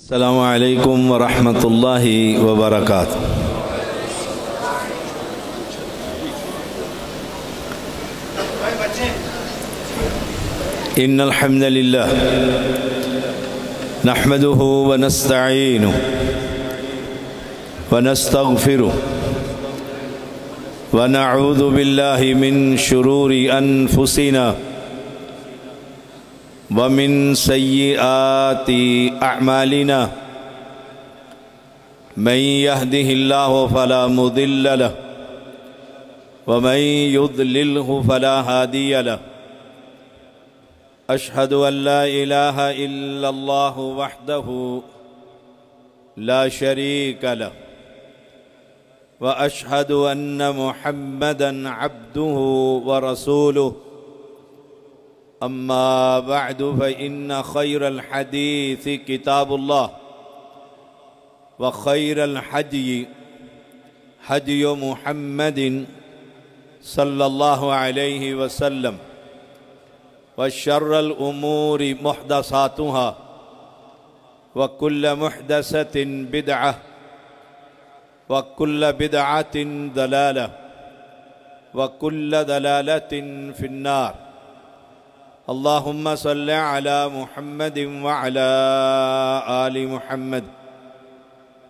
السلام علیکم ورحمۃ اللہ وبرکاتہ۔ ان الحمد للہ نحمده ونستعینه ونستغفره ونعوذ باللہ من شرور انفسنا ومن سیئات اعمالنا من يهده الله فلا مضل له ومن يضلله فلا هادي له اشهد ان لا اله الا الله وحده لا شريك له واشهد ان محمدا عبده ورسوله اما بعد فان خير الحديث كتاب الله وخير الهدي هدي محمد صلى الله عليه وسلم وشر الأمور محدثاتها وكل محدثة بدعة وكل بدعة ضلالة وكل ضلالة في النار اللهم صل على محمد وعلى آل محمد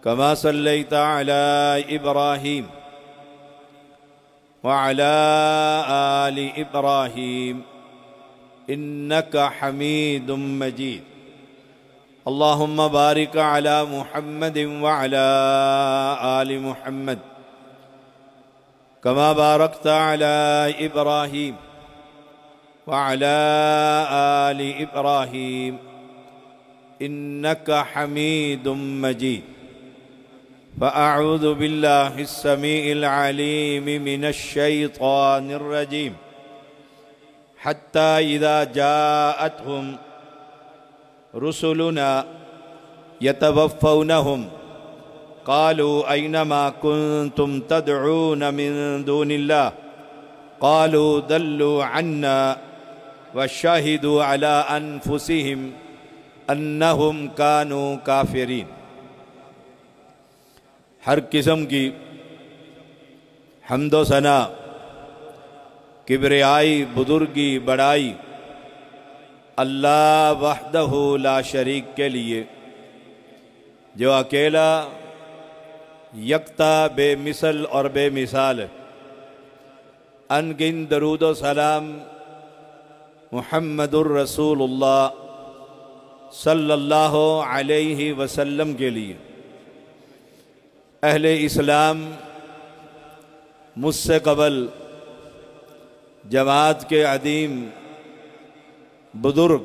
كما صليت على إبراهيم وعلى آل إبراهيم إنك حميد مجيد اللهم بارك على محمد وعلى آل محمد كما باركت على إبراهيم وعلى آل إبراهيم إنك حميد مجيد فأعوذ بالله السميع العليم من الشيطان الرجيم حتى إذا جاءتهم رسلنا يتوفونهم قالوا أينما كنتم تدعون من دون الله قالوا ضلوا عنا وشهدوا على أنفسهم أنهم كانوا كافرين۔ ہر قسم کی حمد و ثنا، کبریائی، بزرگی، بڑائی اللہ وحدہ لا شریک کے لیے، جو اکیلا یکتا بے مثل اور بے مثال ہے۔ ان گن درود و سلام محمد الرسول اللہ صلی اللہ علیہ وسلم کے لیے۔ اہل اسلام مجھ سے قبل جماعت کے عظیم بزرگ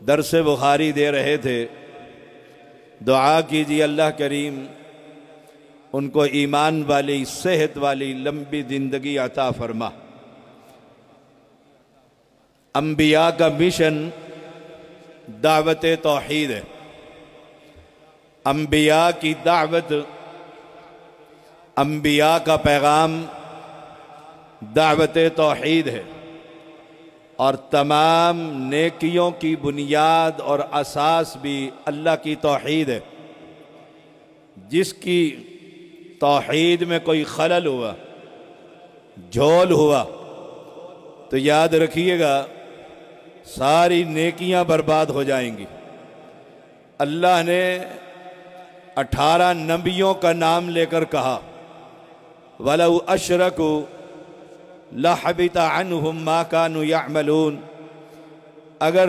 درس بخاری دے رہے تھے، دعا کیجیے اللہ کریم ان کو ایمان والی، صحت والی لمبی زندگی عطا فرما۔ انبیاء کا مشن دعوت توحید ہے۔ انبیاء کی دعوت، انبیاء کا پیغام دعوت توحید ہے، اور تمام نیکیوں کی بنیاد اور اساس بھی اللہ کی توحید ہے۔ جس کی توحید میں کوئی خلل ہوا، جھول ہوا، تو یاد رکھیے گا ساری نیکیاں برباد ہو جائیں گی۔ اللہ نے 18 نبیوں کا نام لے کر کہا وَلَوْ أَشْرَكُوا لَحَبِطَ عَنْهُمْ مَا كَانُوا يَعْمَلُونَ۔ اگر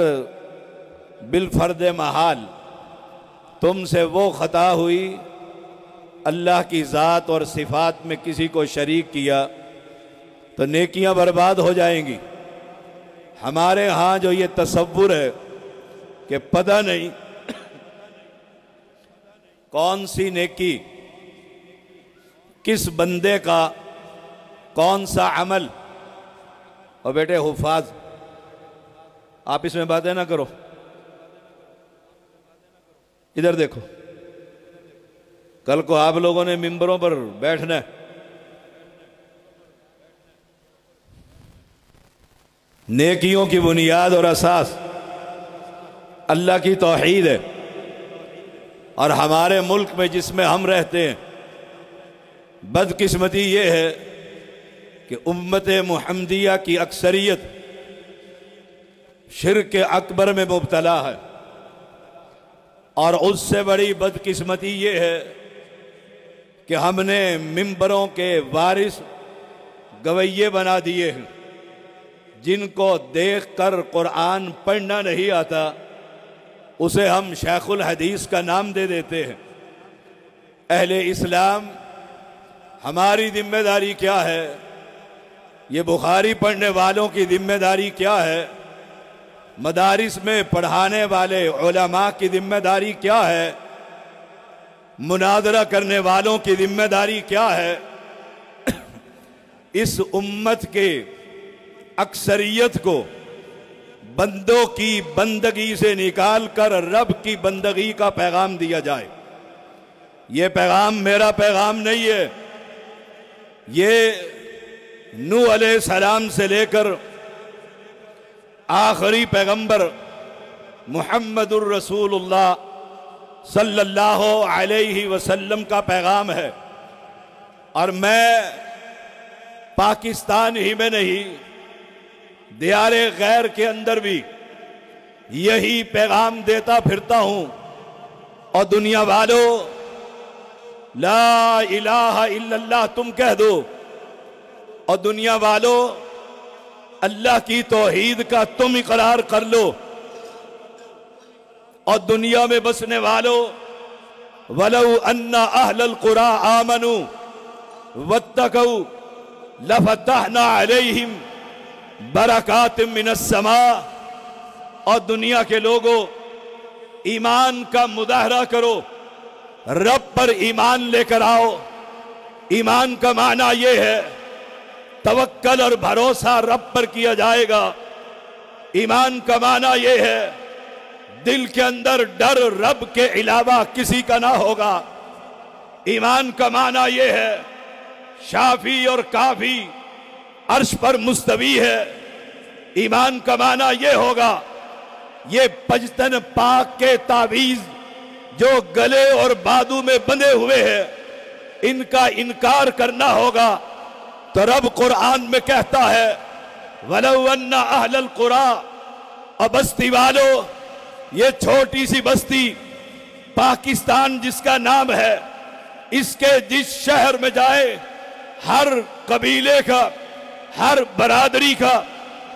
بالفرد محال تم سے وہ خطا ہوئی، اللہ کی ذات اور صفات میں کسی کو شریک کیا، تو نیکیاں برباد ہو جائیں گی۔ ہمارے ہاں جو یہ تصور ہے کہ پتہ نہیں کون سی نیکی، کس بندے کا کون سا عمل، اور بیٹے حفاظ آپ اس میں باتیں نہ کرو، ادھر دیکھو، کل کو آپ لوگوں نے ممبروں پر بیٹھنا ہے، نیکیوں کی بنیاد اور اساس اللہ کی توحید ہے۔ اور ہمارے ملک میں جس میں ہم رہتے ہیں بدقسمتی یہ ہے کہ امت محمدیہ کی اکثریت شرک اکبر میں مبتلا ہے، اور اس سے بڑی بدقسمتی یہ ہے کہ ہم نے ممبروں کے وارث گویے بنا دیے ہیں، جن کو دیکھ کر قرآن پڑھنا نہیں آتا اسے ہم شیخ الحدیث کا نام دے دیتے ہیں۔ اہل اسلام، ہماری ذمہ داری کیا ہے؟ یہ بخاری پڑھنے والوں کی ذمہ داری کیا ہے؟ مدارس میں پڑھانے والے علماء کی ذمہ داری کیا ہے؟ مناظرہ کرنے والوں کی ذمہ داری کیا ہے؟ اس امت کے اکثریت کو بندوں کی بندگی سے نکال کر رب کی بندگی کا پیغام دیا جائے۔ یہ پیغام میرا پیغام نہیں ہے، یہ نوح علیہ السلام سے لے کر آخری پیغمبر محمد الرسول اللہ صلی اللہ علیہ وسلم کا پیغام ہے، اور میں پاکستان ہی میں نہیں دیار غیر کے اندر بھی یہی پیغام دیتا پھرتا ہوں۔ اور دنیا والوں، لا الہ الا اللہ تم کہہ دو، اور دنیا والوں اللہ کی توحید کا تم اقرار کر لو، اور دنیا میں بسنے والوں وَلَوْ أَنَّ أَهْلَ الْقُرَىٰ آمَنُوا وَاتَّقَوْا لَفَتَحْنَا عَلَيْهِمْ برکات من السماء۔ اور دنیا کے لوگوں، ایمان کا مظاہرہ کرو، رب پر ایمان لے کر آؤ۔ ایمان کا معنی یہ ہے توکل اور بھروسہ رب پر کیا جائے گا۔ ایمان کا معنی یہ ہے دل کے اندر ڈر رب کے علاوہ کسی کا نہ ہوگا۔ ایمان کا معنی یہ ہے شافی اور کافی عرش پر مستوی ہے۔ ایمان کا معنی یہ ہوگا یہ پجتن پاک کے تعویذ جو گلے اور بادو میں بندھے ہوئے ہیں ان کا انکار کرنا ہوگا۔ تو رب قرآن میں کہتا ہے وَلَوْ أَنَّ أَهْلَ الْقُرَىٰ، اور بستی والو، یہ چھوٹی سی بستی پاکستان جس کا نام ہے، اس کے جس شہر میں جائے ہر قبیلے کا، ہر برادری کا،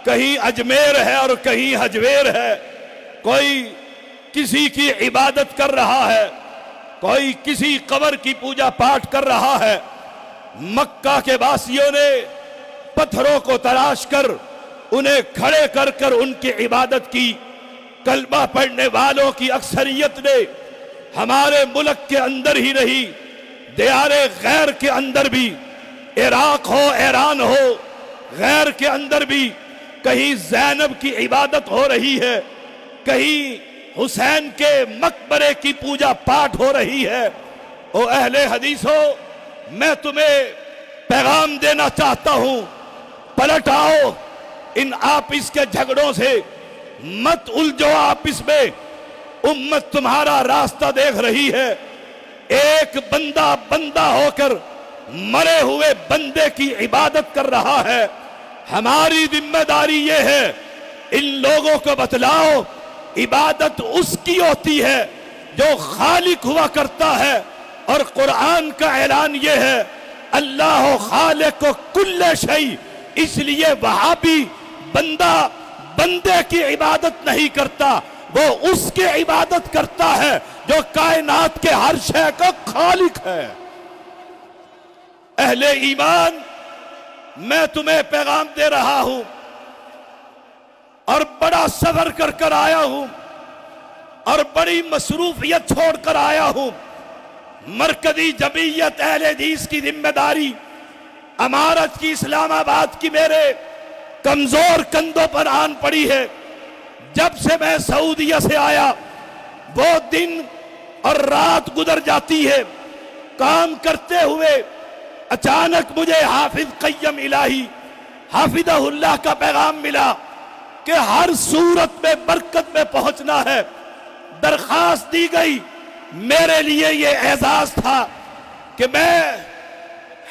کہیں اجمیر ہے اور کہیں حجویر ہے، کوئی کسی کی عبادت کر رہا ہے، کوئی کسی قبر کی پوجا پاٹ کر رہا ہے۔ مکہ کے باسیوں نے پتھروں کو تراش کر انہیں کھڑے کر کر ان کی عبادت کی۔ کلمہ پڑھنے والوں کی اکثریت نے ہمارے ملک کے اندر ہی نہیں دیار غیر کے اندر بھی، عراق ہو ایران ہو، غیر کے اندر بھی کہیں زینب کی عبادت ہو رہی ہے، کہیں حسین کے مقبرے کی پوجا پاٹ ہو رہی ہے۔ او اہل حدیثو، میں تمہیں پیغام دینا چاہتا ہوں، پلٹ آؤ، ان آپس کے جھگڑوں سے مت الجھو آپس میں۔ امت تمہارا راستہ دیکھ رہی ہے، ایک بندہ بندہ ہو کر مرے ہوئے بندے کی عبادت کر رہا ہے۔ ہماری ذمہ داری یہ ہے ان لوگوں کو بتلاؤ عبادت اس کی ہوتی ہے جو خالق ہوا کرتا ہے، اور قرآن کا اعلان یہ ہے اللہ خالق کل شیء۔ اس لیے وہابی بندہ بندے کی عبادت نہیں کرتا، وہ اس کی عبادت کرتا ہے جو کائنات کے ہر شے کا خالق ہے۔ اہل ایمان، میں تمہیں پیغام دے رہا ہوں اور بڑا سفر کر کر آیا ہوں اور بڑی مصروفیت چھوڑ کر آیا ہوں۔ مرکزی جمعیت اہل حدیث کی ذمہ داری امارت کی اسلام آباد کی میرے کمزور کندھوں پر آن پڑی ہے۔ جب سے میں سعودیہ سے آیا وہ دن اور رات گزر جاتی ہے کام کرتے ہوئے، اچانک مجھے حافظ قیم الہی حافظہ اللہ کا پیغام ملا کہ ہر صورت میں برکت میں پہنچنا ہے۔ درخواست دی گئی میرے لیے یہ اعزاز تھا کہ میں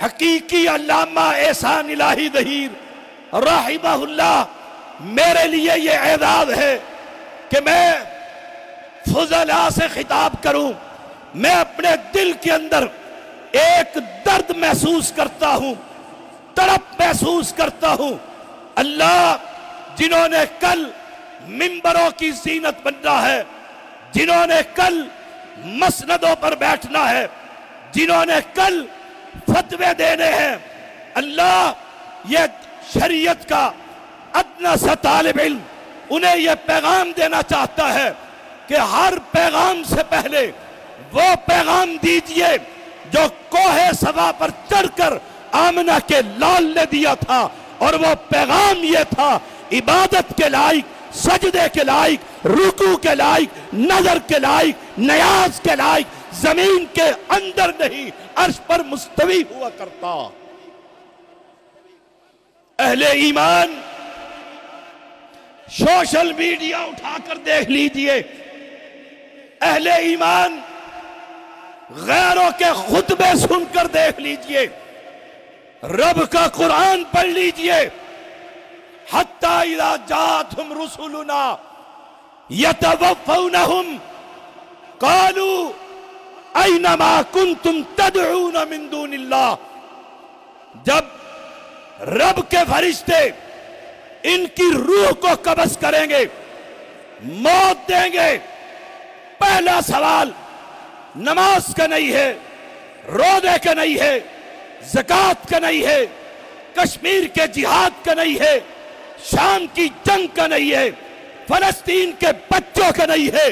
حقیقی علامہ احسان الہی ظہیر رحمہ اللہ، میرے لیے یہ اعزاز ہے کہ میں فضلاء سے خطاب کروں۔ میں اپنے دل کے اندر ایک درد محسوس کرتا ہوں، تڑپ محسوس کرتا ہوں۔ اللہ جنہوں نے کل منبروں کی زینت بننا ہے، جنہوں نے کل مسندوں پر بیٹھنا ہے، جنہوں نے کل فتوے دینے ہیں، اللہ یہ شریعت کا ادنا سا طالب علم انہیں یہ پیغام دینا چاہتا ہے کہ ہر پیغام سے پہلے وہ پیغام دیجئے جو کوہ صفا پر چڑھ کر آمنہ کے لال نے دیا تھا، اور وہ پیغام یہ تھا: عبادت کے لائق، سجدے کے لائق، رکوع کے لائق، نظر کے لائق، نیاز کے لائق، زمین کے اندر نہیں عرش پر مستوی ہوا کرتا۔ اہل ایمان سوشل میڈیا اٹھا کر دیکھ لیجئے، اہل ایمان غیروں کے خطبے سن کر دیکھ لیجئے، رب کا قرآن پڑھ لیجئے۔ حتی اذا جاءتهم رسلنا يتوفونهم قالوا أين ما كنتم تدعون من دون اللہ، جب رب کے فرشتے ان کی روح کو قبض کریں گے، موت دیں گے، پہلا سوال نماز کا نہیں ہے، روزے کا نہیں ہے، زکوٰۃ کا نہیں ہے، کشمیر کے جہاد کا نہیں ہے، شام کی جنگ کا نہیں ہے، فلسطین کے بچوں کا نہیں ہے۔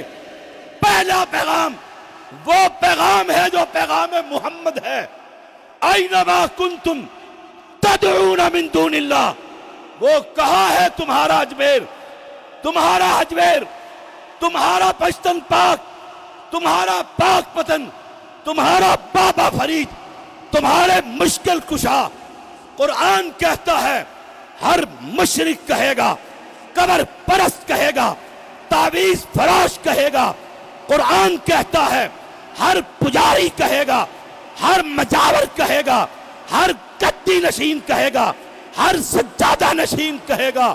پہلا پیغام وہ پیغام ہے جو پیغام محمد ہے۔ اینما کنتم تدعون من دون اللہ، وہ کہاں ہے تمہارا اجمیر، تمہارا اجمیر، تمہارا پشتن پاک، تمہارا پاک پتن، تمہارا بابا فرید، تمہارے مشکل کشا۔ قرآن کہتا ہے ہر مشرک کہے گا، قبر پرست کہے گا، تعویذ فراش کہے گا۔ قرآن کہتا ہے ہر پجاری کہے گا، ہر مجاور کہے گا، ہر گدی نشین کہے گا، ہر سجادہ نشین کہے گا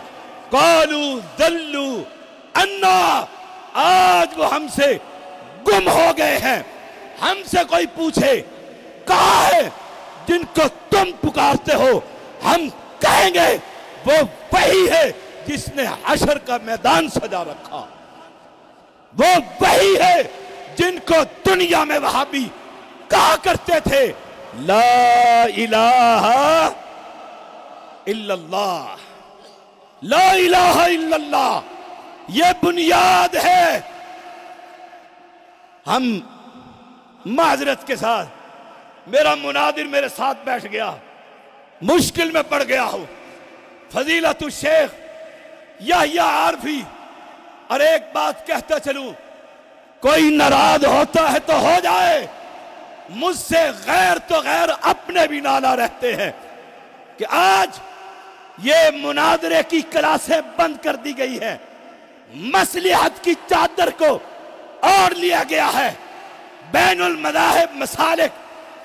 قالوا ضلوا عنا، آج وہ ہم سے گم ہو گئے ہیں۔ ہم سے کوئی پوچھے کہاں ہے جن کو تم پکارتے ہو، ہم کہیں گے وہ وہی ہے جس نے حشر کا میدان سجا رکھا، وہ وہی ہے جن کو دنیا میں وہابی کہا کرتے تھے لا الہ الا اللہ، لا الہ الا اللہ، یہ بنیاد ہے۔ ہم معذرت کے ساتھ، میرا مناظر میرے ساتھ بیٹھ گیا، مشکل میں پڑ گیا ہوں، فضیلت الشیخ یحییٰ عارفی، اور ایک بات کہتا چلوں، کوئی ناراض ہوتا ہے تو ہو جائے، مجھ سے غیر تو غیر اپنے بھی نالا رہتے ہیں کہ آج یہ مناظرے کی کلاسیں بند کر دی گئی ہے، مصلحت کی چادر کو اوڑھ لیا گیا ہے، بین المذاہب مسالک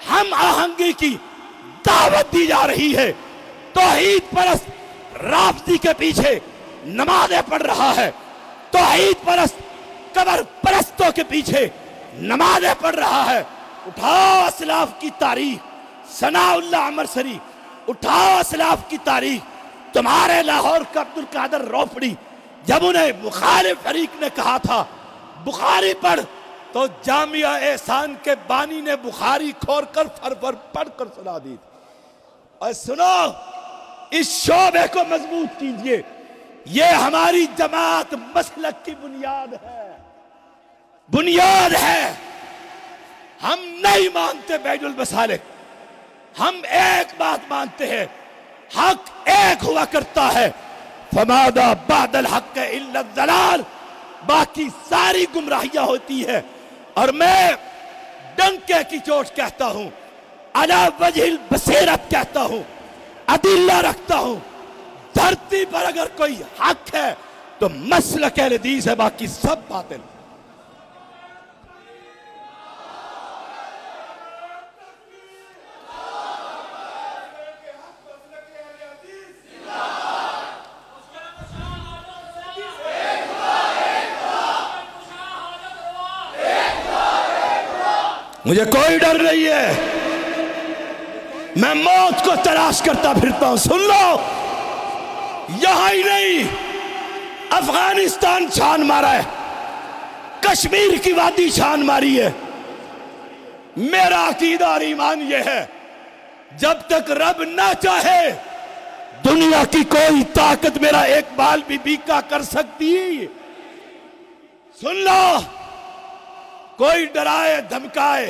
ہم آہنگی کی دعوت دی جا رہی ہے، توحید پرست رافضی کے پیچھے نمازیں پڑھ رہا ہے، توحید پرست قبر پرستوں کے پیچھے نمازیں پڑھ رہا ہے۔ اٹھاؤ اسلاف کی تاریخ، ثناء اللہ امرسری، اٹھاؤ اسلاف کی تاریخ۔ تمہارے لاہور کا عبدالقادر روپڑی، جب انہیں مخالف فریق نے کہا تھا بخاری پڑھ، تو جامعہ احسان کے بانی نے بخاری کھول کر فرفر پڑھ کر سنا دی۔ اور سنو، اس شعبے کو مضبوط کیجئے، یہ ہماری جماعت مسلک کی بنیاد ہے، بنیاد ہے۔ ہم نہیں مانتے بین المسالک، ہم ایک بات مانتے ہیں، حق ایک ہوا کرتا ہے، فماذا بعد الحق الا الضلال، باقی ساری گمراہیاں ہوتی ہے۔ اور میں ڈنکے کی چوٹ کہتا ہوں، علی وجہ البصیرت کہتا ہوں، ادلہ رکھتا ہوں، دھرتی پر اگر کوئی حق ہے تو مسلک اہل حدیث ہے، باقی سب باطل۔ مجھے کوئی ڈر نہیں ہے، میں موت کو تلاش کرتا پھرتا ہوں۔ سن لو، یہاں ہی نہیں، افغانستان چھان مارا ہے، کشمیر کی وادی چھان ماری ہے۔ میرا عقیدہ اور ایمان یہ ہے، جب تک رب نہ چاہے دنیا کی کوئی طاقت میرا ایک بال بھی بیکا کر سکتی۔ سن لو، کوئی ڈرائے دھمکائے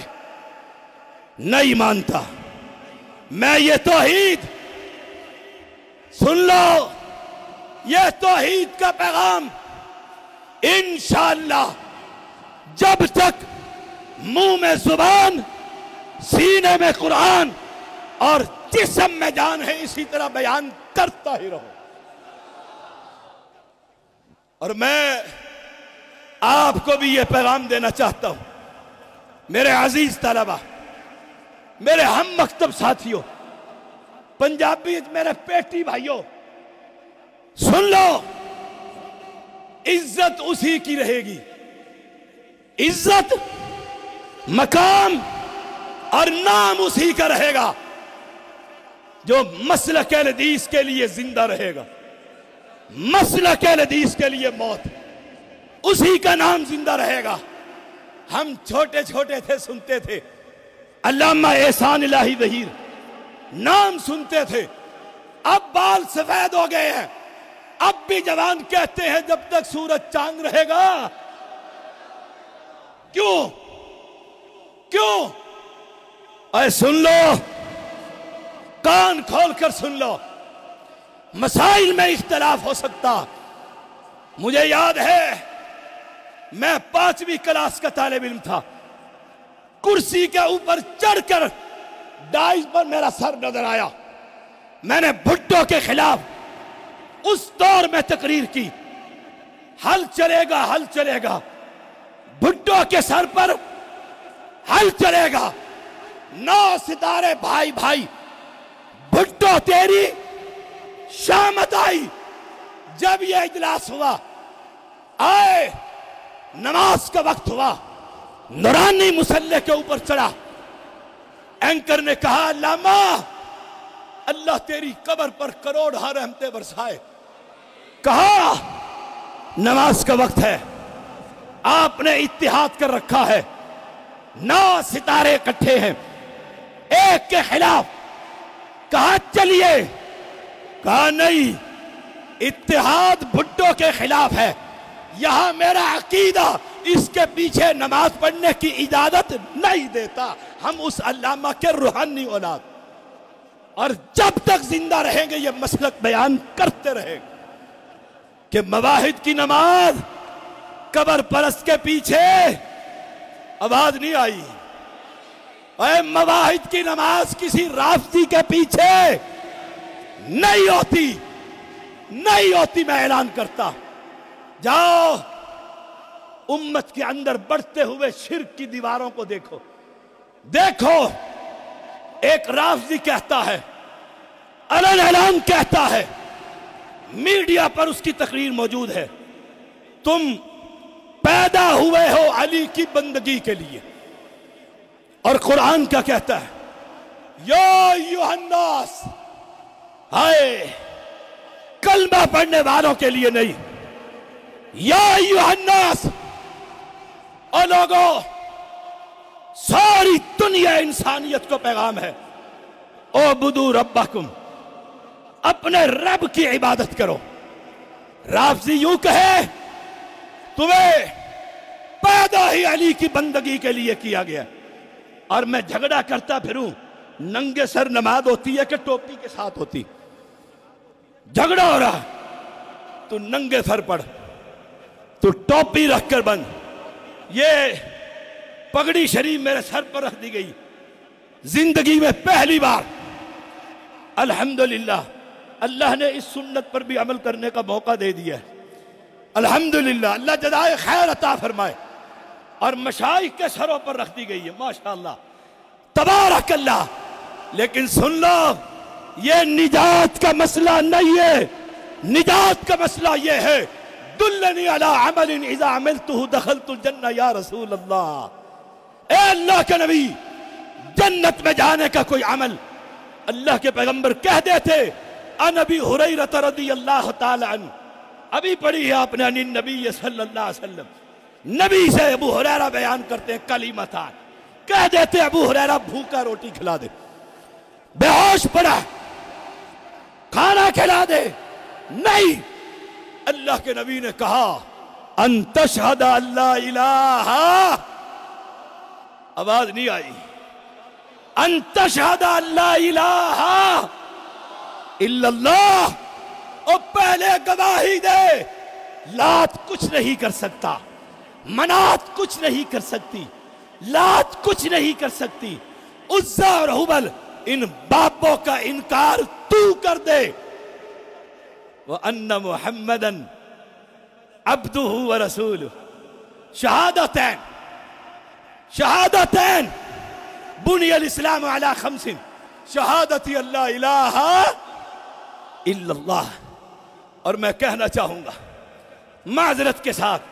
نہیں مانتا میں یہ توحید۔ سن لو، یہ توحید کا پیغام انشاءاللہ جب تک منہ میں زبان، سینے میں قرآن اور جسم میں جان ہے، اسی طرح بیان کرتا ہی رہو۔ اور میں آپ کو بھی یہ پیغام دینا چاہتا ہوں، میرے عزیز طلبہ، میرے ہم مکتب ساتھیوں، پنجابی میرے پیٹی بھائیوں، سن لو، عزت اسی کی رہے گی، عزت، مقام اور نام اسی کا رہے گا جو مسلک اہل حدیث کے لیے زندہ رہے گا، مسلک اہل حدیث کے لیے موت، اسی کا نام زندہ رہے گا۔ ہم چھوٹے چھوٹے تھے، سنتے تھے علامہ احسان الہی ظہیر، نام سنتے تھے، اب بال سفید ہو گئے ہیں، اب بھی جوان کہتے ہیں جب تک سورج چاند رہے گا۔ کیوں؟ کیوں؟ اے سن لو، کان کھول کر سن لو، مسائل میں اختلاف ہو سکتا۔ مجھے یاد ہے میں 5ویں کلاس کا طالب علم تھا، کرسی کے اوپر چڑھ کر ڈائز پر میرا سر نظر آیا، میں نے بھٹو کے خلاف اس دور میں تقریر کی، حل چلے گا، حل چلے گا، بھٹو کے سر پر حل چلے گا، 9 ستارے بھائی بھائی، بھٹو تیری شامت آئی۔ جب یہ اجلاس ہوا، آئے، نماز کا وقت ہوا، نورانی مسلح کے اوپر چڑھا، اینکر نے کہا علامہ اللہ تیری قبر پر کروڑ رحمتیں برسائے۔ کہا نماز کا وقت ہے، آپ نے اتحاد کر رکھا ہے، 9 ستارے اکٹھے ہیں ایک کے خلاف، کہا چلیے، کہا نہیں، اتحاد بھٹو کے خلاف ہے، یہاں میرا عقیدہ اس کے پیچھے نماز پڑھنے کی اجازت نہیں دیتا، ہم اس علامہ کے روحانی اولاد، اور جب تک زندہ رہیں گے یہ مسلک بیان کرتے رہیں گے کہ مواحد کی نماز قبر پرست کے پیچھے آواز نہیں آئی، اے مواحد کی نماز کسی رافضی کے پیچھے نہیں ہوتی، نہیں ہوتی، میں اعلان کرتا۔ جاؤ امت کے اندر بڑھتے ہوئے شرک کی دیواروں کو دیکھو، دیکھو ایک رافضی کہتا ہے، علن اعلان کہتا ہے، میڈیا پر اس کی تقریر موجود ہے، تم پیدا ہوئے ہو علی کی بندگی کے لیے، اور قرآن کیا کہتا ہے، یا ایھا الناس، ہائے کلمہ پڑھنے والوں کے لیے نہیں، یا ایھا الناس، اور لوگوں ساری دنیا انسانیت کو پیغام ہے، اعبدوا ربکم، اپنے رب کی عبادت کرو۔ رافضی یوں کہے تمہیں پیدا ہی علی کی بندگی کے لیے کیا گیا، اور میں جھگڑا کرتا پھروں ننگے سر نماز ہوتی ہے کہ ٹوپی کے ساتھ ہوتی؟ جھگڑا ہو رہا، تو ننگے سر پڑھ، تو ٹوپی رکھ کر بند۔ یہ پگڑی شریف میرے سر پر رکھ دی گئی، زندگی میں پہلی بار الحمدللہ اللہ نے اس سنت پر بھی عمل کرنے کا موقع دے دیا ہے، الحمدللہ، اللہ جزائے خیر عطا فرمائے، اور مشائخ کے سروں پر رکھ دی گئی ہے، ماشاءاللہ، تبارک اللہ۔ لیکن سن لو، یہ نجات کا مسئلہ نہیں ہے، نجات کا مسئلہ یہ ہے، دلنی علی عمل اذا عملتہ دخلت الجنہ یا رسول اللہ، اے اللہ کے نبی، جنت میں جانے کا کوئی عمل؟ اللہ کے پیغمبر کہہ دیتے ان ابی ہریرہ رضی اللہ تعالی عنہ، ابھی پڑھی ہے آپ نے، ان النبی صلی اللہ علیہ وسلم، نبی سے ابو ہریرہ بیان کرتے ہیں کلمتان، کہہ دیتے ابو ہریرہ بھوکا روٹی کھلا دے، بے ہوش پڑا کھانا کھلا دے، نہیں، اللہ کے نبی نے کہا ان تشہد ان لا الہ، آواز نہیں آئی، ان تشہد ان لا الہ الا اللہ، اور پہلے گواہی دے لات کچھ نہیں کر سکتا، منات کچھ نہیں کر سکتی، لات کچھ نہیں کر سکتی، عزا اور حبل ان باپوں کا انکار تو کر دے، وَأَنَّ مُحَمَّدًا عَبْدُهُ وَرَسُولُهُ، شہادتین شہادتین، بنی الاسلام علی خمس، شہادتی اللہ الہ الا اللہ۔ اور میں کہنا چاہوں گا معذرت کے ساتھ،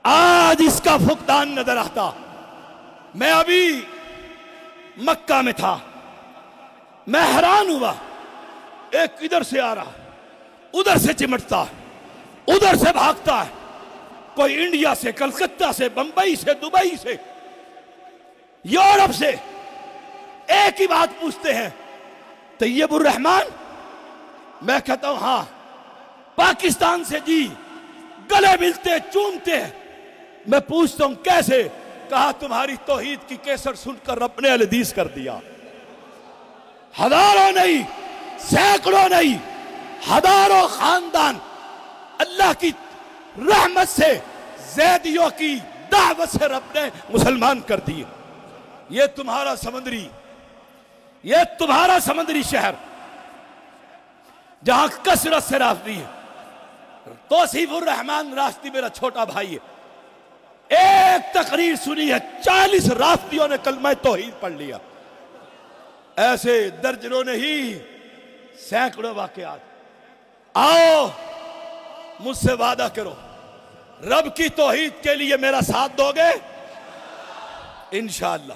آج اس کا فقدان نظر آتا، میں ابھی مکہ میں تھا، میں حیران ہوا، ایک ادھر سے آ رہا، ادھر سے چمٹتا، ادھر سے بھاگتا ہے، کوئی انڈیا سے، کلکتہ سے، بمبئی سے، دبئی سے، یورپ سے، ایک ہی بات پوچھتے ہیں، طیب الرحمن؟ میں کہتا ہوں ہاں۔ پاکستان سے جی، گلے ملتے چومتے ہیں، میں پوچھتا ہوں کیسے؟ کہا تمہاری توحید کی کیسٹ سن کر رب نے الحدیث کر دیا۔ ہزاروں نہیں، سینکڑوں نہیں، ہزاروں خاندان اللہ کی رحمت سے، زیدیوں کی دعوت سے رب نے مسلمان کر دیے۔ یہ تمہارا سمندری، یہ تمہارا سمندری شہر جہاں کثرت سے رافضی ہے، توصیف الرحمن راشدی میرا چھوٹا بھائی ہے، ایک تقریر سنی ہے 40 رافضیوں نے کلمہ توحید پڑھ لیا، ایسے درجنوں نے ہی سینکڑوں واقعات۔ آؤ مجھ سے وعدہ کرو، رب کی توحید کے لیے میرا ساتھ دو گے؟ انشاءاللہ،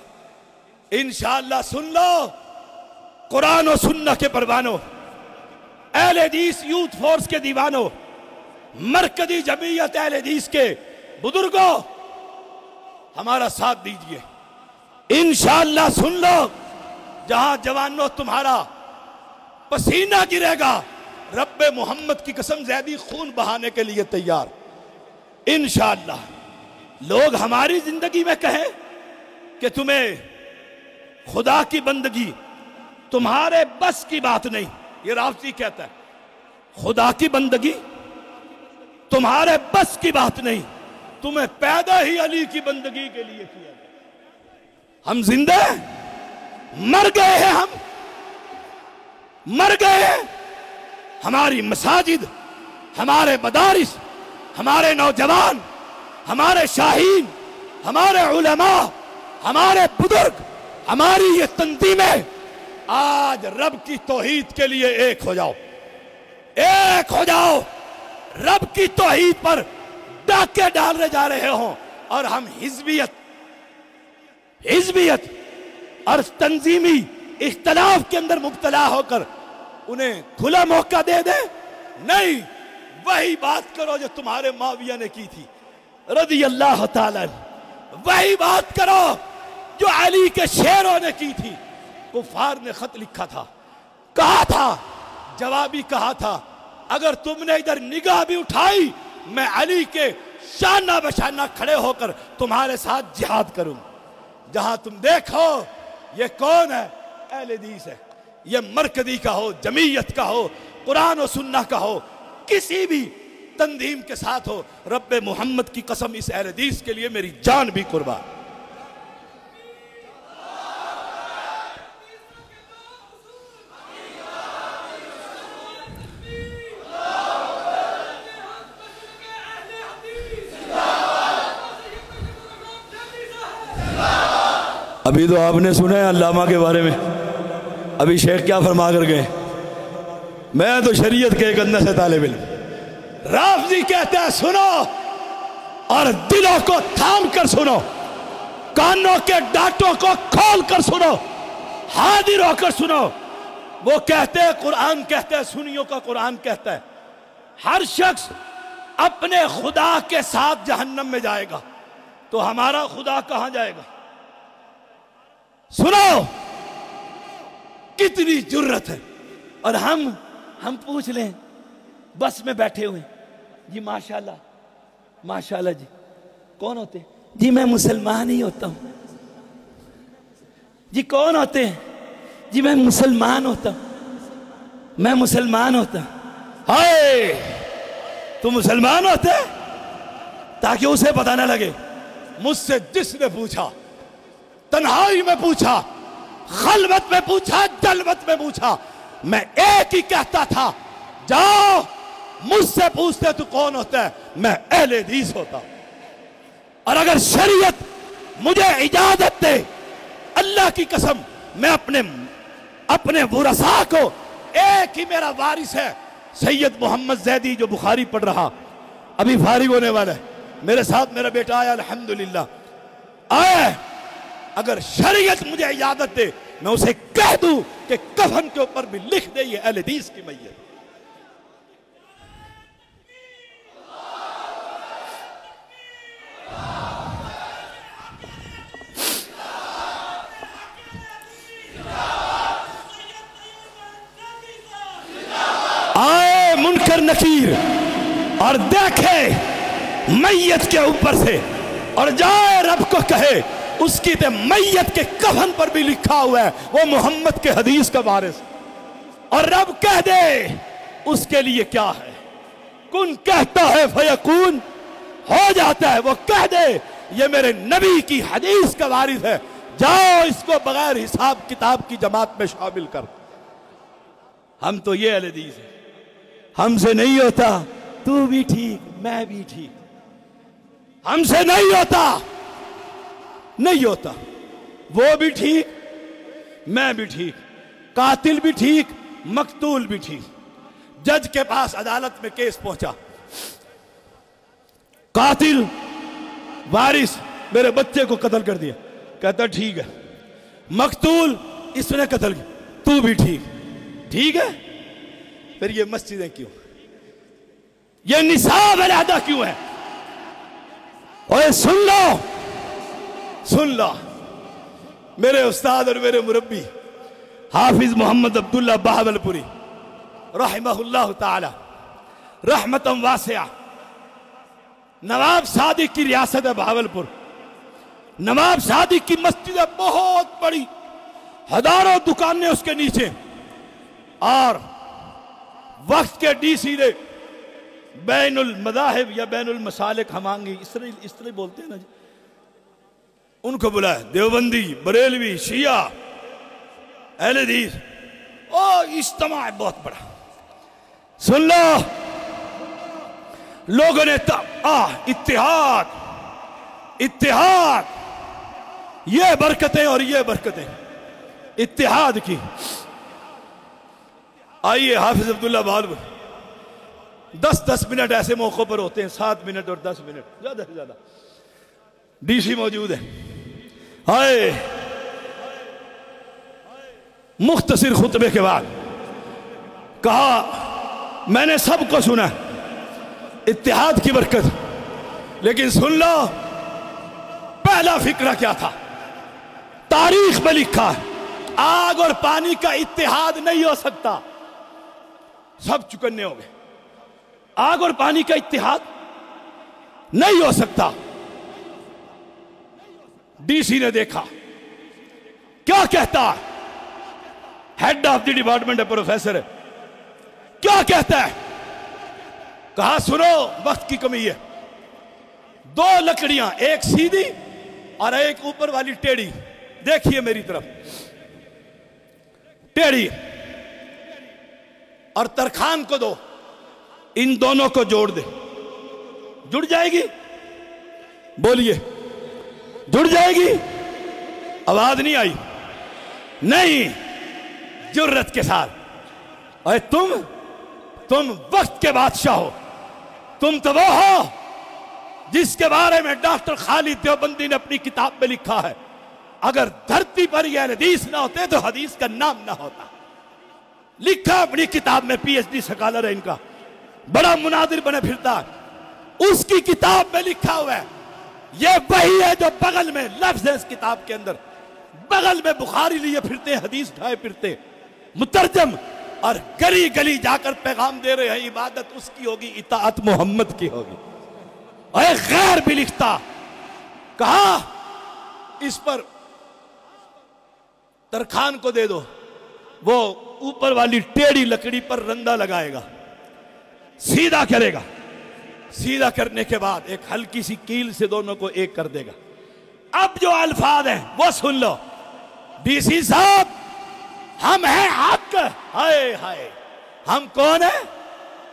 انشاءاللہ۔ سن لو قرآن و سنت کے پروانوں، اہل حدیث یوتھ فورس کے دیوانوں، مرکزی جمعیت اہل حدیث کے بزرگوں، ہمارا ساتھ دیجئے، انشاءاللہ۔ سن لو، جہاں جوانوں تمہارا پسینہ گرے گا، رب محمد کی قسم زیدی خون بہانے کے لیے تیار، انشاءاللہ۔ لوگ ہماری زندگی میں کہیں کہ تمہیں خدا کی بندگی تمہارے بس کی بات نہیں، یہ رافضی کہتا ہے خدا کی بندگی تمہارے بس کی بات نہیں، تمہیں پیدا ہی علی کی بندگی کے لیے کیا گیا۔ ہم زندہ ہیں؟ مر گئے ہیں، ہم مر گئے ہیں۔ ہماری مساجد، ہمارے مدارس، ہمارے نوجوان، ہمارے شاہین، ہمارے علماء، ہمارے بزرگ، ہماری یہ تنظیمیں، آج رب کی توحید کے لیے ایک ہو جاؤ، ایک ہو جاؤ۔ رب کی توحید پر ڈاکے ڈالنے جا رہے ہوں اور ہم حزبیت اور تنظیمی اختلاف کے اندر مبتلا ہو کر انہیں کھلا موقع دے دیں؟ نہیں، وہی بات کرو جو تمہارے معاویہ نے کی تھی رضی اللہ تعالیٰ عنہ، وہی بات کرو جو علی کے شیروں نے کی تھی۔ کفار نے خط لکھا تھا، کہا تھا، جوابی کہا تھا، اگر تم نے ادھر نگاہ بھی اٹھائی میں علی کے شانہ بشانہ کھڑے ہو کر تمہارے ساتھ جہاد کروں۔ جہاں تم دیکھو یہ کون ہے؟ اہل حدیث ہے، یہ مرکزی کا ہو، جمعیت کا ہو، قرآن و سنت کا ہو، کسی بھی تنظیم کے ساتھ ہو، رب محمد کی قسم اس اہل حدیث کے لیے میری جان بھی قربان۔ ابھی تو آپ نے سنا ہے علامہ کے بارے میں، ابھی شیخ کیا فرما کر گئے؟ میں تو شریعت کے ایک اندر سے طالب علم۔ رافضی کہتے ہیں سنو اور دلوں کو تھام کر سنو، کانوں کے ڈاٹوں کو کھول کر سنو، حاضر ہو کر سنو۔ وہ کہتے ہیں قرآن کہتا ہے، سنیوں کا قرآن کہتا ہے ہر شخص اپنے خدا کے ساتھ جہنم میں جائے گا، تو ہمارا خدا کہاں جائے گا؟ سنو کتنی جرت ہے۔ اور ہم پوچھ لیں بس میں بیٹھے ہوئے، جی ماشاءاللہ ماشاءاللہ، جی کون ہوتے ہیں؟ جی میں مسلمان ہی ہوتا ہوں۔ جی کون ہوتے ہیں؟ جی میں مسلمان ہوتا ہوں، میں مسلمان ہوتا ہوں۔ ہائے تو مسلمان ہوتے تاکہ اسے پتہ نہ لگے۔ مجھ سے جس نے پوچھا، تنہائی میں پوچھا، خلوت میں پوچھا، جلوت میں پوچھا، میں ایک ہی کہتا تھا، جاؤ مجھ سے پوچھتے تو کون ہوتا ہے؟ میں اہل حدیث ہوتا ہوں۔ اور اگر شریعت مجھے اجازت دے، اللہ کی قسم میں اپنے ورثاء کو، ایک ہی میرا وارث ہے سید محمد زیدی جو بخاری پڑھ رہا، ابھی فارغ ہونے والا ہے، میرے ساتھ میرا بیٹا آیا الحمدللہ آیا۔ اگر شریعت مجھے اجازت دے میں اسے کہہ دوں کہ کفن کے اوپر بھی لکھ دے یہ اہل حدیث کی میت۔ آئے منکر نکیر اور دیکھے میت کے اوپر سے، اور جائے رب کو کہے اس کی تے میت کے کفن پر بھی لکھا ہوا ہے وہ محمد کے حدیث کا وارث، اور رب کہہ دے اس کے لیے کیا ہے؟ کن کہتا ہے فیکون، ہو جاتا ہے۔ وہ کہہ دے یہ میرے نبی کی حدیث کا وارث ہے، جاؤ اس کو بغیر حساب کتاب کی جماعت میں شامل کر۔ ہم تو یہ اہل حدیث ہیں، ہم سے نہیں ہوتا، تو بھی ٹھیک میں بھی ٹھیک، ہم سے نہیں ہوتا نہیں ہوتا، وہ بھی ٹھیک میں بھی ٹھیک، قاتل بھی ٹھیک مقتول بھی ٹھیک۔ جج کے پاس عدالت میں کیس پہنچا، قاتل وارث میرے بچے کو قتل کر دیا، کہتا ٹھیک ہے، مقتول اس نے قتل کیا، تو بھی ٹھیک ہے۔ پھر یہ مسجدیں کیوں، یہ نصاب علیحدہ کیوں ہے؟ اوے سن لو میرے استاد اور میرے مربی حافظ محمد عبداللہ بہاولپوری رحمہ اللہ تعالی رحمتا واسعہ، نواب صادق کی ریاست ہے بہاولپور، نواب صادق کی مسجد ہے بہت بڑی، ہزاروں دکانیں اس کے نیچے، اور وقت کے ڈی سی نے بین المذاہب یا بین المسالک ہمانگی اس طرح بولتے ہیں نا جی، ان کو بلایا، دیوبندی بریلوی شیعہ اہل حدیث، اجتماع ہے بہت بڑا۔ سن لو لوگوں نے اتحاد یہ برکتیں اور یہ برکتیں اتحاد کی۔ آئیے حافظ عبداللہ بہاولپوری 10 منٹ ایسے موقع پر ہوتے ہیں، 7 منٹ اور 10 منٹ زیادہ سے زیادہ، ڈی سی موجود ہے۔ آئے مختصر خطبے کے بعد کہا میں نے سب کو سنا اتحاد کی برکت، لیکن سن لو پہلا فکرہ کیا تھا؟ تاریخ میں لکھا ہے آگ اور پانی کا اتحاد نہیں ہو سکتا، سب چکنے ہو گئے، آگ اور پانی کا اتحاد نہیں ہو سکتا۔ ڈی سی نے دیکھا کیا کہتا ہے، ہیڈ آف دی ڈپارٹمنٹ ہے، پروفیسر ہے، کیا کہتا ہے؟ کہا سنو وقت کی کمی ہے، 2 لکڑیاں، ایک سیدھی اور ایک اوپر والی ٹیڑھی، دیکھیے میری طرف، ٹیڑھی اور ترخان کو دو، ان دونوں کو جوڑ دے، جڑ جائے گی؟ بولیے جڑ جائے گی؟ آواز نہیں آئی، نہیں، جرت کے ساتھ۔ اور تم وقت کے بادشاہ ہو، تم تو وہ ہو جس کے بارے میں ڈاکٹر خالد دیوبندی نے اپنی کتاب میں لکھا ہے اگر دھرتی پر یہ حدیث نہ ہوتے تو حدیث کا نام نہ ہوتا. لکھا اپنی کتاب میں، پی ایچ ڈی سکالر ہے ان کا، بڑا مناظر بنے پھرتا ہے، اس کی کتاب میں لکھا ہوا ہے یہ وہی ہے جو بغل میں لفظ ہے اس کتاب کے اندر، بغل میں بخاری لیے پھرتے ہیں، حدیث ڈھائے پھرتے، مترجم، اور گلی گلی جا کر پیغام دے رہے ہیں عبادت اس کی ہوگی، اطاعت محمد کی ہوگی. اور ایک غیر بھی لکھتا، کہا اس پر ترخان کو دے دو، وہ اوپر والی ٹیڑھی لکڑی پر رندہ لگائے گا، سیدھا کرے گا، سیدھا کرنے کے بعد ایک ہلکی سی کیل سے دونوں کو ایک کر دے گا. اب جو الفاظ ہیں وہ سن لو. ڈی سی صاحب ہم ہیں حق، ہائے ہائے ہم کون ہیں؟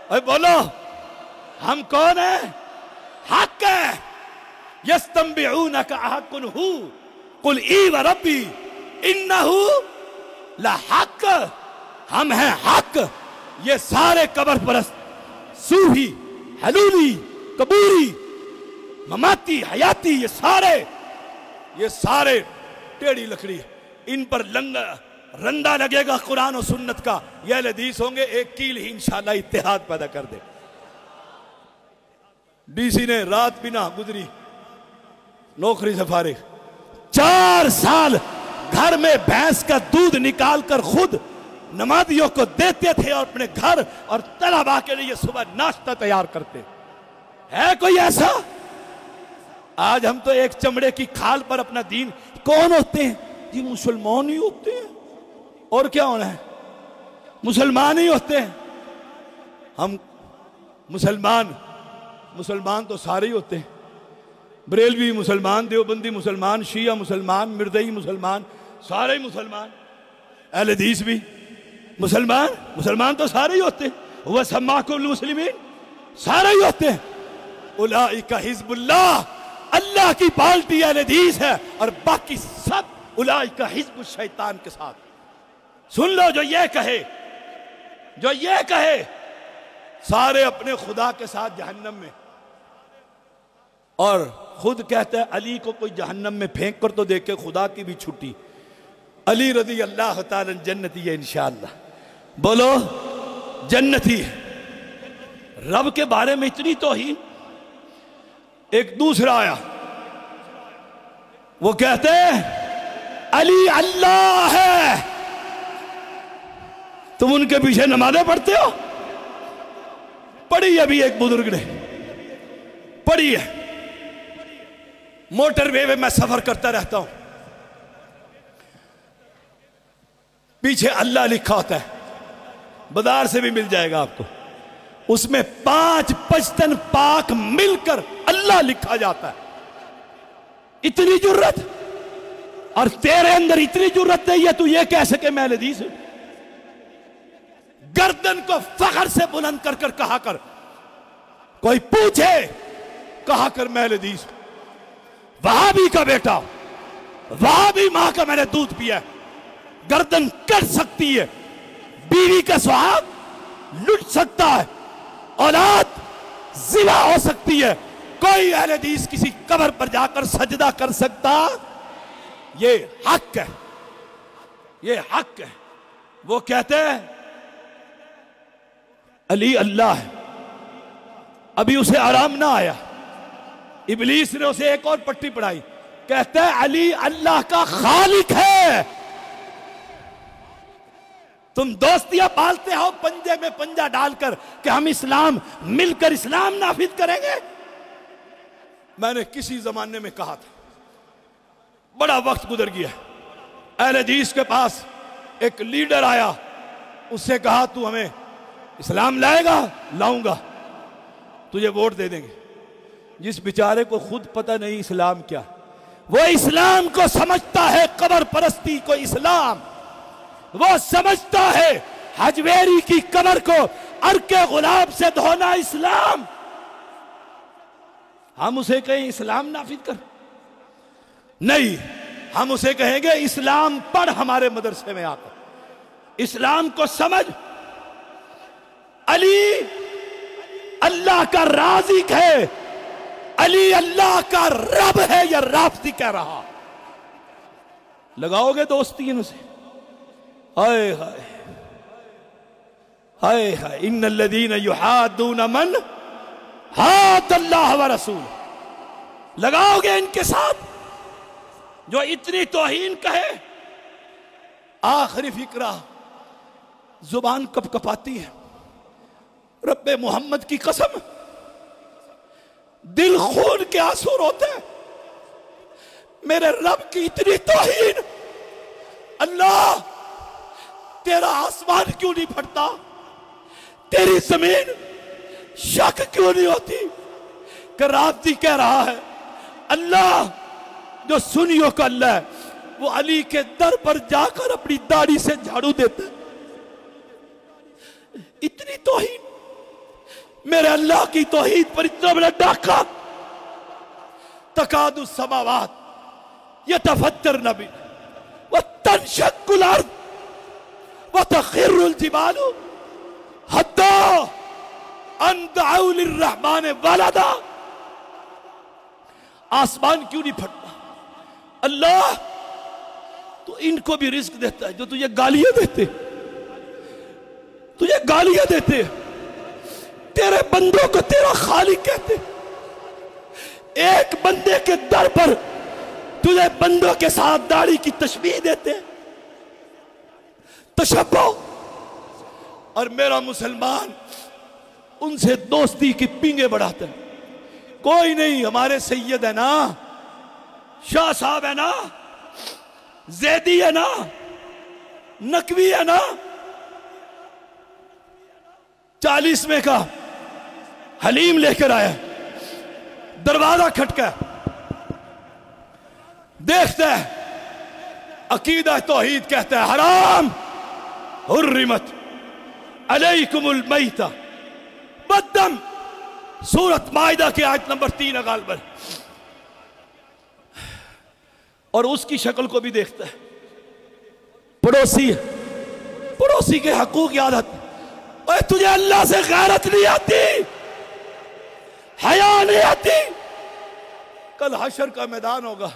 اے بولو ہم کون ہیں؟ حق ہے. یستنبئونک احق ہو قل ای و ربی انہ لحق، ہم ہیں حق. یہ سارے قبر پرست صوفی، حلولی، قبوری، مماتی، حیاتی، یہ سارے ٹیڑھی لکڑی، ان پر رندہ لگے گا قرآن و سنت کا، یہ اہل حدیث ہوں گے، ایک کیل ہی انشاءاللہ اتحاد پیدا کر دے. ڈی سی نے رات بھی نہ گزری، نوکری سے فارغ، 4 سال گھر میں بھینس کا دودھ نکال کر خود نمازیوں کو دیتے تھے اور اپنے گھر اور طلباء کے لیے صبح ناشتہ تیار کرتے. ہے کوئی ایسا؟ آج ہم تو ایک چمڑے کی کھال پر اپنا دین، کون ہوتے ہیں؟ یہ مسلمان ہی ہوتے ہیں، اور کیا ہونا ہے؟ مسلمان ہی ہوتے ہیں. ہم مسلمان تو سارے ہی ہوتے ہیں، بریلوی مسلمان، دیوبندی مسلمان، شیعہ مسلمان، مردئی مسلمان، سارے ہی مسلمان. اہل حدیث بھی مسلمان تو سارے ہی ہوتے ہیں. وہ سماکم المسلمین، سارے ہی ہوتے ہیں. اولئک حزب اللہ، اللہ کی پارٹی اہل حدیث ہے، اور باقی سب اولئک حزب الشیطان کے ساتھ. سن لو جو یہ کہے سارے اپنے خدا کے ساتھ جہنم میں، اور خود کہتا ہے علی کو کوئی جہنم میں پھینک کر تو دیکھے، خدا کی بھی چھٹی. علی رضی اللہ تعالی جنتی ہے انشاءاللہ. بولو جنتی ہے. رب کے بارے میں اتنی توہین. ایک دوسرا آیا، وہ کہتے ہیں علی اللہ ہے. تم ان کے پیچھے نمازیں پڑھتے ہو؟ پڑھی ابھی ایک بزرگ نے پڑھی ہے. موٹر وے میں میں سفر کرتا رہتا ہوں، پیچھے اللہ لکھا ہوتا ہے، بازار سے بھی مل جائے گا آپ کو، اس میں 5 پشتن پاک مل کر اللہ لکھا جاتا ہے. اتنی جرت، اور تیرے اندر اتنی جرت نہیں ہے تو یہ کہہ سکے میں اہل حدیث ہوں. گردن کو فخر سے بلند کر کر کہا کر، کوئی پوچھے کہا کر میں اہل حدیث ہوں. وہابی کا بیٹا، وہابی ماں کا میں نے دودھ پیا ہے، گردن کٹ سکتی ہے، بیوی کا سہاگ لٹ سکتا ہے، اولاد ذبح ہو سکتی ہے، کوئی اہل حدیث کسی قبر پر جا کر سجدہ کر سکتا؟ یہ حق ہے، یہ حق ہے. وہ کہتے ہیں علی اللہ ہے. ابھی اسے آرام نہ آیا، ابلیس نے اسے ایک اور پٹی پڑھائی، کہتا ہے علی اللہ کا خالق ہے. تم دوستیاں پالتے ہو پنجے میں پنجہ ڈال کر کہ ہم اسلام مل کر اسلام نافذ کریں گے. میں نے کسی زمانے میں کہا تھا، بڑا وقت گزر گیا، اہل حدیث کے پاس ایک لیڈر آیا، اس سے کہا تو ہمیں اسلام لائے گا؟ لاؤں گا، تجھے ووٹ دے دیں گے. جس بیچارے کو خود پتہ نہیں اسلام کیا، وہ اسلام کو سمجھتا ہے قبر پرستی کو اسلام، وہ سمجھتا ہے حجویری کی قبر کو عرق غلاب سے دھونا اسلام. ہم اسے کہیں اسلام نافذ کر؟ نہیں، ہم اسے کہیں گے اسلام پڑھ ہمارے مدرسے میں آ کر، اسلام کو سمجھ. علی اللہ کا رازق ہے، علی اللہ کا رب ہے، یہ رافضی کہہ رہا۔ لگاؤ گے دوستی ان سے؟ ہائے ہائے ہائے ہائے، ان الذین یحادون من حاد اللہ ورسولہ، لگاؤ گے ان کے ساتھ جو اتنی توہین کہے؟ آخری فکرہ، زبان کپ کپاتی ہے، رب محمد کی قسم دل خون کے آنسو روتے ہیں، میرے رب کی اتنی توہین، اللہ تیرا آسمان کیوں نہیں پھٹتا، تیری زمین شک کیوں نہیں ہوتی کہ رافضی کہہ رہا ہے اللہ جو سنیوں کا اللہ ہے وہ علی کے در پر جا کر اپنی داڑھی سے جھاڑو دیتا ہے۔ اتنی توہین، میرے اللہ کی توحید پر اتنا بڑا ڈاکہ، تکاد السماوات یتفطرن بہ وتنشق الارض وتخر الجبال حتی ان دعوا للرحمن ولدا، آسمان کیوں نہیں پھٹتا؟ اللہ تو ان کو بھی رزق دیتا ہے جو تجھے گالیاں دیتے، تجھے گالیاں دیتے، تیرے بندوں کو تیرا خالق کہتے، ایک بندے کے در پر تجھے بندوں کے ساتھ داڑھی کی تشبیہ دیتے، تشبہ، اور میرا مسلمان ان سے دوستی کی پینگیں بڑھاتا ہے۔ کوئی نہیں، ہمارے سید ہے نا، شاہ صاحب ہے نا، زیدی ہے نا، نقوی ہے نا، 40 میں کا حلیم لے کر آیا، دروازہ کھٹکا، دیکھتا ہے عقیدہ توحید کہتا ہے حرام، حرمت علیکم المیتہ والدم، سورۃ مائدہ کی آیت نمبر 3 غالباً، اور اس کی شکل کو بھی دیکھتا ہے، پڑوسی کے حقوق یاد آتے، اے تجھے اللہ سے غیرت نہیں آتی، حیا نہیں آتی؟ کل حشر کا میدان ہوگا،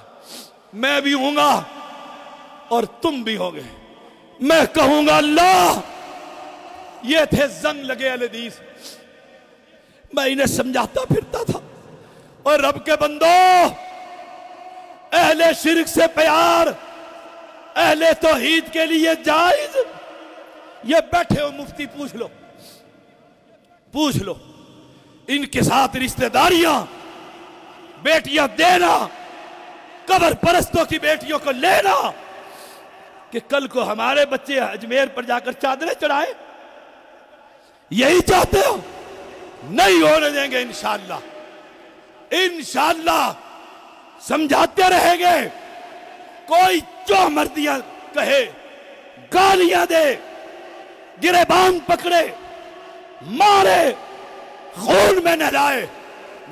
میں بھی ہوں گا اور تم بھی ہوگے، میں کہوں گا اللہ یہ تھے زنگ لگے اہل حدیث، میں انہیں سمجھاتا پھرتا تھا، اور رب کے بندو اہل شرک سے پیار اہل توحید کے لیے جائز؟ یہ بیٹھے ہو مفتی پوچھ لو ان کے ساتھ رشتہ داریاں، بیٹیاں دینا، قبر پرستوں کی بیٹیوں کو لینا، کہ کل کو ہمارے بچے اجمیر پر جا کر چادریں چڑھائے؟ یہی چاہتے ہو؟ نہیں ہونے دیں گے انشاءاللہ، انشاءاللہ سمجھاتے رہیں گے، کوئی جو مردیاں کہے، گالیاں دے، گریبان پکڑے، مارے، خون میں نہلائے،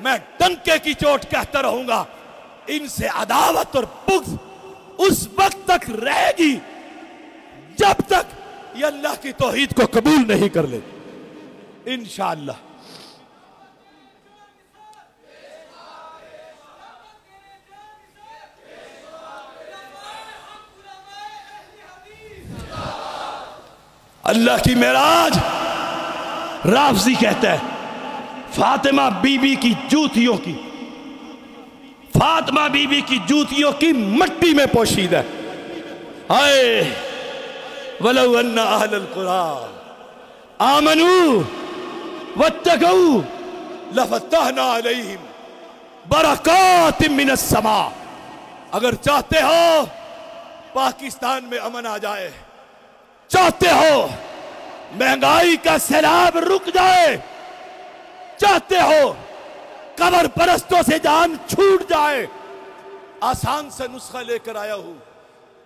میں ڈنکے کی چوٹ کہتا رہوں گا، ان سے عداوت اور بغض اس وقت تک رہے گی جب تک یہ اللہ کی توحید کو قبول نہیں کر لے، انشاءاللہ۔ اللہ کی معراج رافضی کہتا ہے فاطمہ بی بی کی جوتیوں کی، فاطمہ بی بی کی جوتیوں کی مٹی میں پوشیدہ ہے۔ ہائے وَلَوْ أَنَّ أَهْلَ الْقُرَىٰ آمَنُوا وَاتَّقَوْا لَفَتَحْنَا عَلَيْهِمْ بَرَكَاتٍ مِّنَ السَّمَاءِ، اگر چاہتے ہو پاکستان میں امن آ جائے، چاہتے ہو مہنگائی کا سیلاب رک جائے، چاہتے ہو قبر پرستوں سے جان چھوٹ جائے، آسان سے نسخہ لے کر آیا ہوں،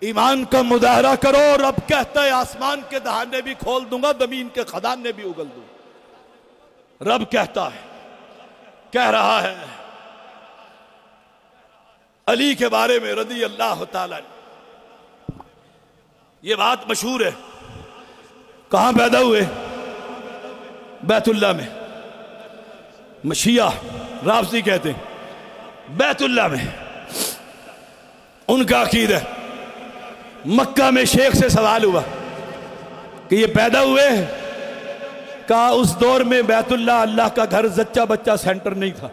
ایمان کا مظاہرہ کرو۔ رب کہتا ہے آسمان کے دہانے بھی کھول دوں گا، زمین کے خزانے بھی اگل دوں گا۔ رب کہتا ہے، کہہ رہا ہے علی کے بارے میں رضی اللہ تعالیٰ، یہ بات مشہور ہے، کہاں پیدا ہوئے؟ بیت اللہ میں، شیعہ رافضی کہتے ہیں بیت اللہ میں ان کا عقیدہ ہے۔ مکہ میں شیخ سے سوال ہوا کہ یہ پیدا ہوئے؟ کہا اس دور میں بیت اللہ اللہ کا گھر زچہ بچہ سینٹر نہیں تھا۔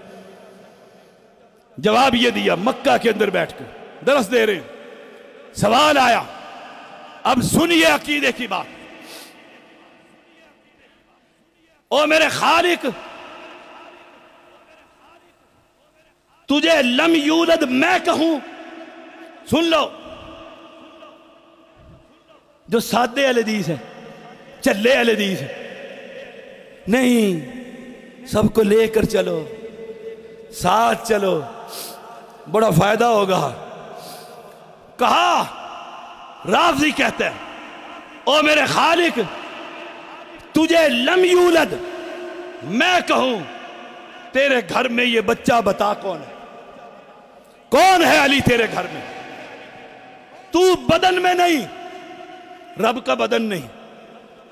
جواب یہ دیا مکہ کے اندر بیٹھ کر درس دے رہے ہیں، سوال آیا، اب سنیے عقیدے کی بات۔ او میرے خالق، تجھے لم یولد میں کہوں؟ سن لو، جو سادے اہل حدیث ہے، چلے اہل حدیث ہے، نہیں سب کو لے کر چلو، ساتھ چلو، بڑا فائدہ ہوگا۔ کہا رافضی کہتا ہے او میرے خالق، تجھے لم یولد میں کہوں، تیرے گھر میں یہ بچہ بتا کون ہے؟ کون ہے علی تیرے گھر میں؟ تو بدن میں نہیں، رب کا بدن نہیں،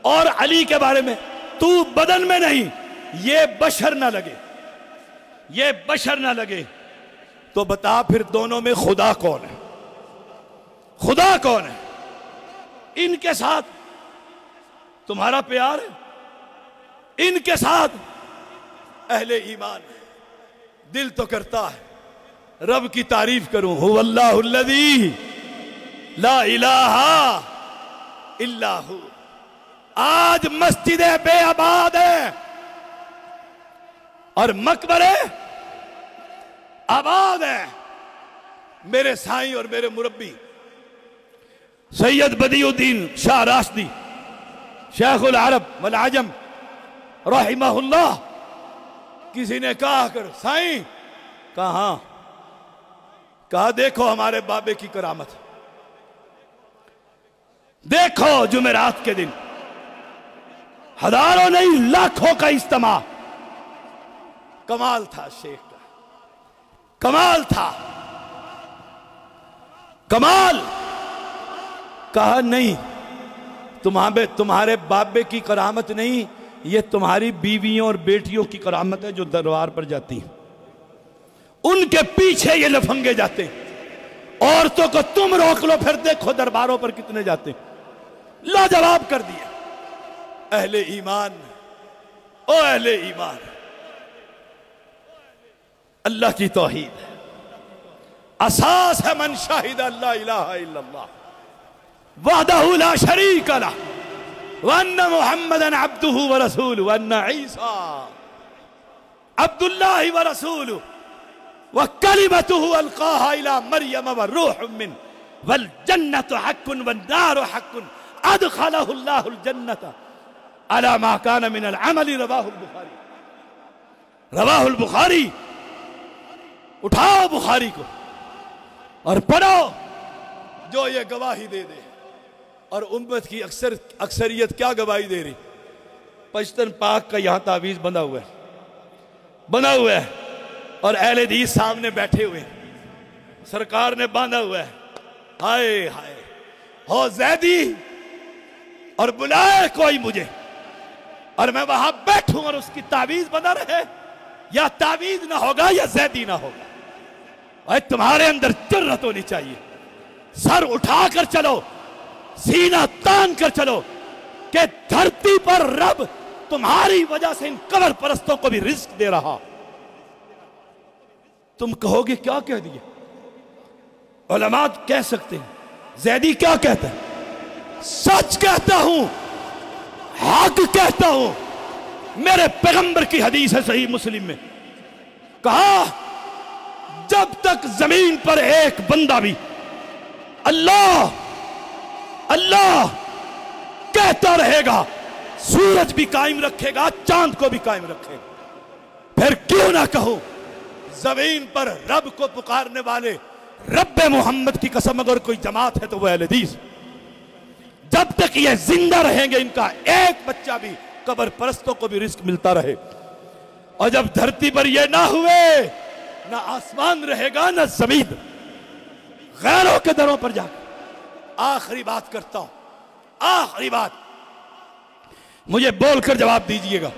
اور علی کے بارے میں تو بدن میں نہیں، یہ بشر نہ لگے، یہ بشر نہ لگے، تو بتا پھر دونوں میں خدا کون ہے؟ خدا کون ہے؟ ان کے ساتھ تمہارا پیار ہے، ان کے ساتھ اہل ایمان ہے۔ دل تو کرتا ہے رب کی تعریف کروں، هو اللہ الذی لا الہ الا ہو۔ آج مسجدیں بے آباد ہیں اور مقبرے آباد ہیں۔ میرے سائیں اور میرے مربی سید بدیع الدین شاہ راشدی شیخ العرب والعجم رحمہ اللہ، کسی نے کہا کر سائیں، کہا ہاں، کہا دیکھو ہمارے بابے کی کرامت، دیکھو جمعرات کے دن ہزاروں نہیں لاکھوں کا اجتماع، کمال تھا شیخ کا، کمال تھا، کمال۔ کہا نہیں، تمہارے بابے کی کرامت نہیں، یہ تمہاری بیویوں اور بیٹیوں کی کرامت ہے جو دربار پر جاتی ہیں، ان کے پیچھے یہ لفنگے جاتے ہیں، عورتوں کو تم روک لو پھر دیکھو درباروں پر کتنے جاتے ہیں۔ لاجواب کر دیا۔ اہل ایمان، او اہل ایمان، اللہ کی توحید ہے، اساس ہے من شاہد اللہ الہ الا اللہ وحدہ لا شریک لہ وان محمدًا عبدہ ورسولہ وان عیسیٰ عبداللہ ورسولہ وکلمتہ القاہا الی مریم وروح من والجنت حق والنار حق ادخلہ اللہ الجنت علی ما کان من العمل۔ رواہ البخاری، رواہ البخاری، اٹھاؤ بخاری کو اور پڑھو، جو یہ گواہی دے دے۔ اور امت کی اکثریت کیا گواہی دے رہی؟ پشتن پاک کا یہاں تعویذ بنا ہوا ہے، بنا ہوا ہے، اور اہل حدیث سامنے بیٹھے ہوئے ہیں، سرکار نے باندھا ہوا ہے۔ ہائے ہائے ہو زیدی اور بلائے کوئی مجھے، اور میں وہاں بیٹھوں اور اس کی تعویذ بنا رہے، یا تعویذ نہ ہوگا یا زیدی نہ ہوگا۔ اور تمہارے اندر جرأت ہونی چاہیے، سر اٹھا کر چلو، سینہ تان کر چلو، کہ دھرتی پر رب تمہاری وجہ سے ان قبر پرستوں کو بھی رزق دے رہا۔ تم کہو گے کیا کہہ دیا؟ علماء کہہ سکتے ہیں، زیدی کیا کہتا ہے؟ سچ کہتا ہوں، حق کہتا ہوں۔ میرے پیغمبر کی حدیث ہے صحیح مسلم میں، کہا جب تک زمین پر ایک بندہ بھی اللہ اللہ کہتا رہے گا، سورج بھی قائم رکھے گا، چاند کو بھی قائم رکھے گا۔ پھر کیوں نہ کہوں، زمین پر رب کو پکارنے والے رب محمد کی قسم اگر کوئی جماعت ہے تو وہ اہل حدیث۔ جب تک یہ زندہ رہیں گے ان کا ایک بچہ بھی قبر پرستوں کو بھی رزق ملتا رہے، اور جب دھرتی پر یہ نہ ہوئے، نہ آسمان رہے گا نہ زمین، غیروں کے دروں پر جا کر۔ آخری بات کرتا ہوں، آخری بات، مجھے بول کر جواب دیجئے گا۔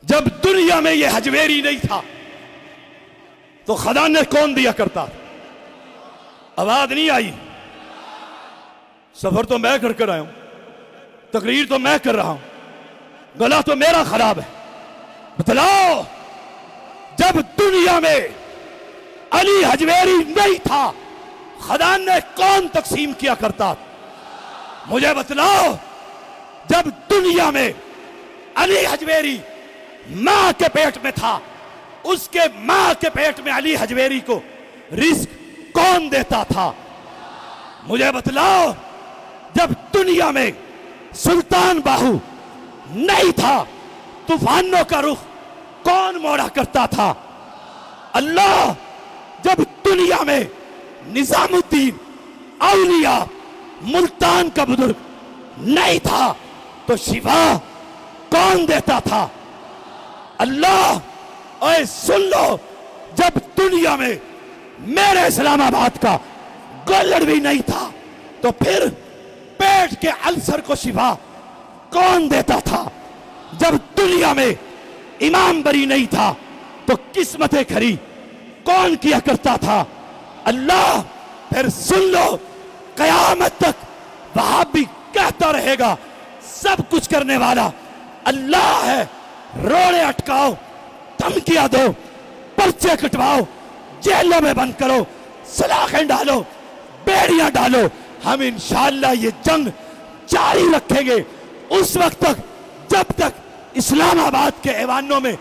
جب دنیا میں یہ حجویری نہیں تھا تو خزانے کون دیا کرتا؟ آواز نہیں آئی؟ سفر تو میں کر آیا ہوں، تقریر تو میں کر رہا ہوں، گلا تو میرا خراب ہے، بتلاؤ جب دنیا میں علی حجویری نہیں تھا خزانے کون تقسیم کیا کرتا؟ مجھے بتلاؤ جب دنیا میں علی حجویری ماں کے پیٹ میں تھا، اس کے ماں کے پیٹ میں علی حجویری کو رزق کون دیتا تھا؟ مجھے بتلاؤ جب دنیا میں سلطان باہو نہیں تھا طوفانوں کا رخ کون موڑا کرتا تھا؟ اللہ جب دنیا میں نظام الدین اولیاء ملتان کا بزرگ نہیں تھا تو شفا کون دیتا تھا؟ اللہ اے سن لو جب دنیا میں میرے اسلام آباد کا گولڑ بھی نہیں تھا تو پھر پیٹ کے السر کو شفا کون دیتا تھا؟ جب دنیا میں امام بری نہیں تھا تو قسمتیں کھری کون کیا کرتا تھا؟ اللہ پھر سن لو قیامت تک وہابی کہتا رہے گا سب کچھ کرنے والا اللہ ہے، روڑے اٹکاؤ، دھمکیاں دو، پرچے کٹواؤ، جیلوں میں بند کرو، سلاخیں ڈالو، بیڑیاں ڈالو، ہم انشاءاللہ یہ جنگ جاری رکھیں گے اس وقت تک جب تک اسلام آباد کے ایوانوں میں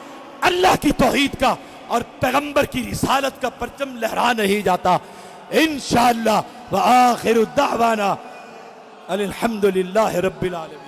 اللہ کی توحید کا اور پیغمبر کی رسالت کا پرچم لہرا نہیں جاتا انشاءاللہ۔ وآخر دعوانا الحمدللہ رب العالمین۔